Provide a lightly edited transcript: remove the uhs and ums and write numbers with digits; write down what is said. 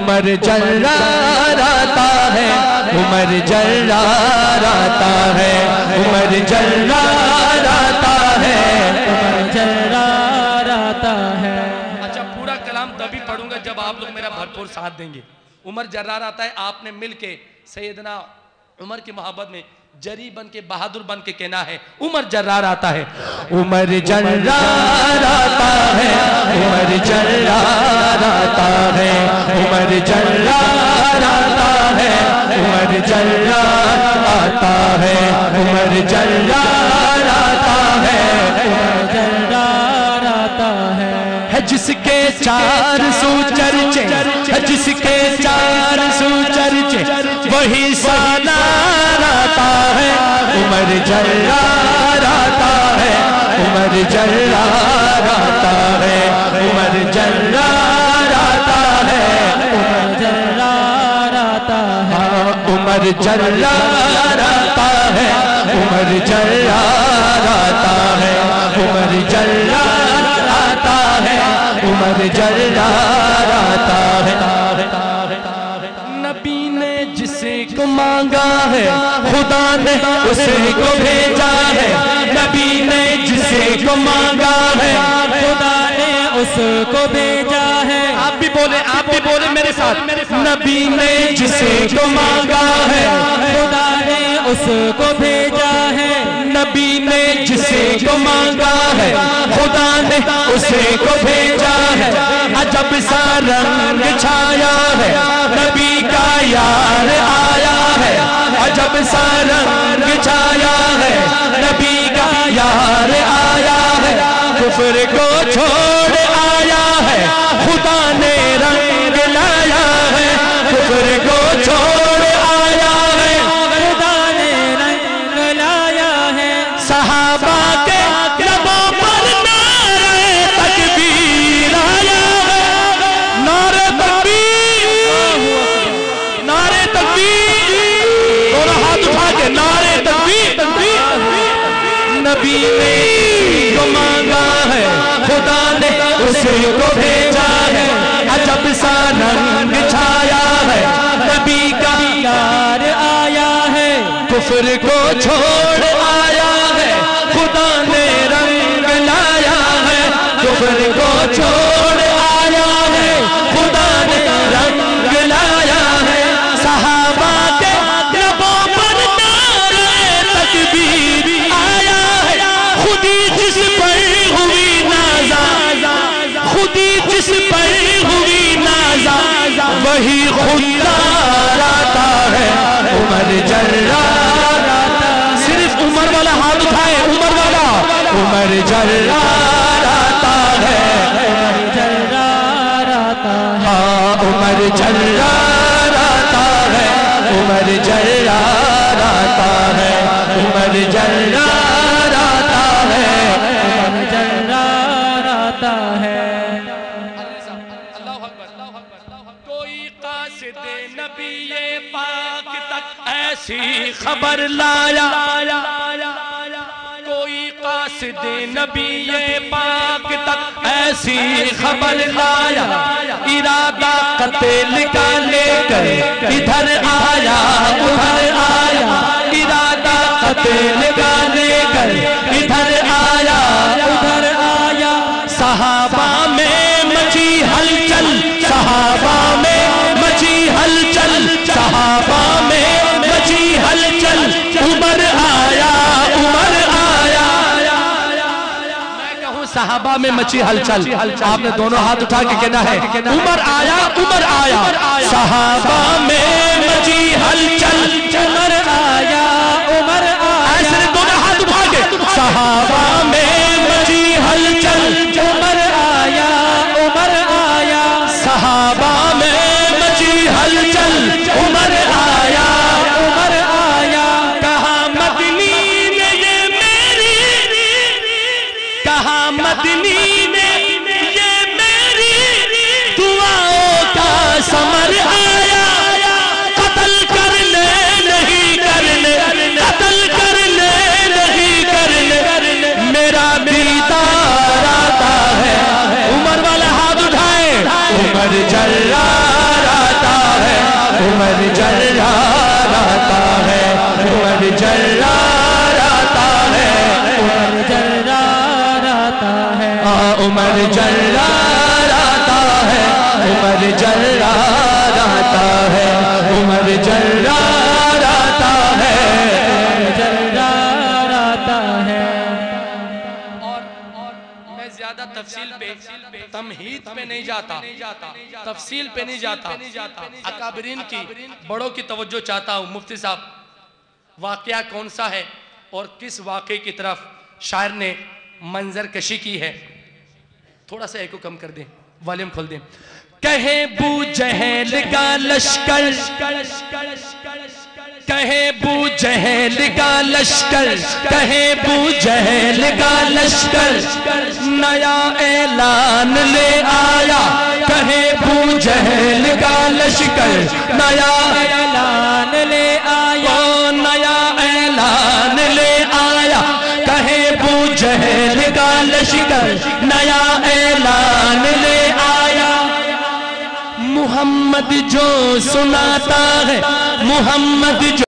عمر جرار آتا ہے، عمر جرار آتا ہے، عمر جرار آتا ہے، عمر جرار آتا ہے۔ اچھا پورا کلام تبھی پڑھوں گا جب آپ لوگ میرا بھرپور ساتھ دیں گے۔ عمر جرار آتا ہے، آپ نے مل کے سیدنا عمر کی محبت میں جری بن کے بہادر بن کے کہنا ہے عمر جرار آتا ہے، عمر جرار آتا ہے، عمر جرار آتا ہے، عمر جرار آتا ہے، عمر جرار آتا ہے، عمر جرار آتا ہے، عمر جرار آتا ہے۔ جس کے 400 چرچے، جس کے 400 چرچے، وہی سالار آتا ہے، عمر جرار آتا ہے، عمر جرار آتا ہے، عمر جرار آتا ہے، عمر جرار آتا ہے، عمر جرار آتا ہے، عمر جرار آتا ہے، عمر جرار آتا ہے، عمر جرار آتا ہے۔ نبی نے جسے کو مانگا ہے، خدا نے اسے کو بھیجا ہے، نبی نے جسے کو مانگا ہے، خدا نے اس کو بھیجا ہے۔ آپ بھی بولے میرے ساتھ، نبی نے جسے کو مانگا ہے، خدا نے اس کو بھیجا ہے، نبی نے جسے کو مانگا ہے، خدا نے اسے کو بھیجا ہے۔ عجب سا رنگ چھایا ہے، نبی کا یار آیا ہے، عجب سا رنگ چھایا ہے، نبی کا یار آیا ہے، کفر کو چھوڑ آیا ہے، خدا نے رنگ لایا ہے، کفر کو چھوڑ آیا ہے، خدا نے رنگ لایا ہے۔ صحابہ کے لبوں پر نعرہ تکبیر آیا ہے، نعرہ تکبیر، نعرہ تکبیر، دونوں ہاتھ اٹھا کے نعرہ تکبیر۔ نبی نے جو مانگا ہے، خدا نے اسے کو بھیجا ہے، عجب سا رنگ چھایا ہے، نبی کا یار آیا ہے، کفر کو چھوڑ آیا ہے، خدا نے رنگ لایا ہے، کفر کو چھوڑ آیا ہے، خدا نے رنگ لایا ہے۔ صحابہ کے لبوں پر نعرہ تکبیر آیا ہے، خودی جس پر ہوئی نازا، خودی جس پر ہوئی نازا، وہی خوددار آتا ہے، عمر جرار آتا ہے۔ صرف عمر والا ہاتھ اٹھائے، عمر والا، عمر جرار آتا ہے، عمر جرار آتا ہے، عمر جرار آتا ہے، عمر جرار آتا ہے، عمر جرار آتا ہے، عمر جرار آتا ہے۔ کوئی قاصد نبی پاک تک ایسی خبر لایا، کوئی قاصد نبی پاک تک ایسی خبر لایا، ارادہ قتل کا لے کر ادھر آیا ادھر آیا، ارادہ قتل کا لے کر ادھر آیا ادھر آیا۔ صحابہ میں مچی ہلچل، صحابہ میں مچی ہلچل، صحابہ میں مچی ہلچل، عمر آیا عمر آیا۔ میں کہوں صحابہ میں مچی ہلچل، آپ نے دونوں ہاتھ اٹھا کے کہنا ہے عمر آیا عمر آیا۔ صحابہ میں مچی ہلچل، عمر آیا عمر آیا۔ ایسے دونوں ہاتھ اٹھا کے صحابہ میں مچی ہلچل، عمر آیا عمر آیا۔ صحابہ میں مچی ہلچل، عمر آیا عمر آیا۔ کہا مدنی نے یہ میری، کہا مدنی نے یہ میری دعاؤں کا ثمر آیا، عمر جرار آتا ہے عمر جرار آتا ہے عمر جرار آتا ہے عمر جرار آتا ہے عمر جرار آتا ہے عمر جرار آتا ہے جرار آتا ہے اور میں زیادہ تفصیل پہ تمہید پہ نہیں جاتا تفصیل پہ نہیں جاتا اکابرین کی بڑوں کی توجہ چاہتا ہوں مفتی صاحب واقعہ کون سا ہے اور کس واقعے کی طرف شاعر نے منظر کشی کی ہے تھوڑا سا ایکو کم کر دیں والیوم کھول دیں کہے بو جہل کا لشکر کہے بو جہل کا لشکر کہے بو جہل کا لشکر نیا اعلان لے آیا کہے بو جہل کا لشکر نیا اعلان لے آیا نیا اعلان لے آیا کہے بو جہل کا لشکر نیا اعلان لے آیا محمد جو سناتا ہے محمد جو